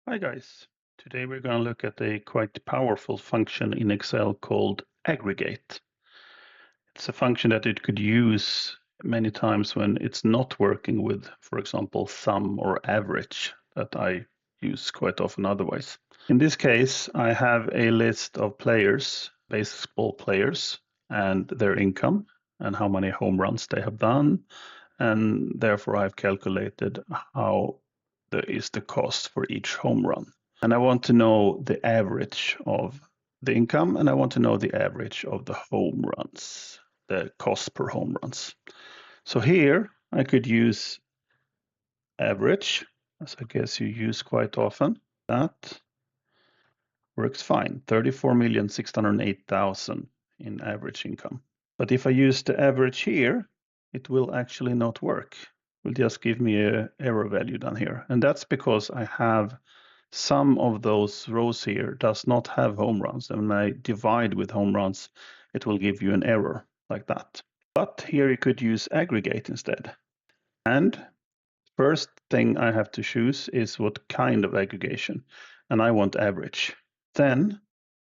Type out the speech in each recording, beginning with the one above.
Hi guys, today we're going to look at a quite powerful function in Excel called aggregate. It's a function that it could use many times when it's not working with, for example, sum or average that I use quite often otherwise. In this case, I have a list of players, baseball players, and their income and how many home runs they have done. And therefore I've calculated how is the cost for each home run. And I want to know the average of the income, and I want to know the average of the home runs, the cost per home runs. So here I could use average, as I guess you use quite often. That works fine, 34,608,000 in average income. But if I use the average here, it will actually not work. It will just give me an error value down here. And that's because I have some of those rows here does not have home runs. And when I divide with home runs, it will give you an error like that. But here you could use aggregate instead. And first thing I have to choose is what kind of aggregation. And I want average. Then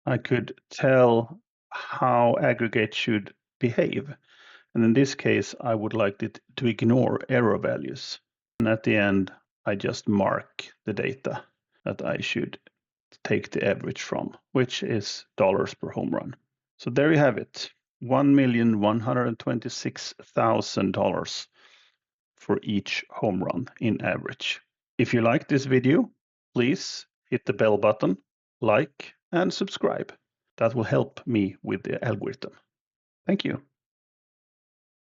I could tell how aggregate should behave. And in this case, I would like it to ignore error values. And at the end, I just mark the data that I should take the average from, which is dollars per home run. So there you have it, $1,126,000 for each home run in average. If you like this video, please hit the bell button, like, and subscribe. That will help me with the algorithm. Thank you.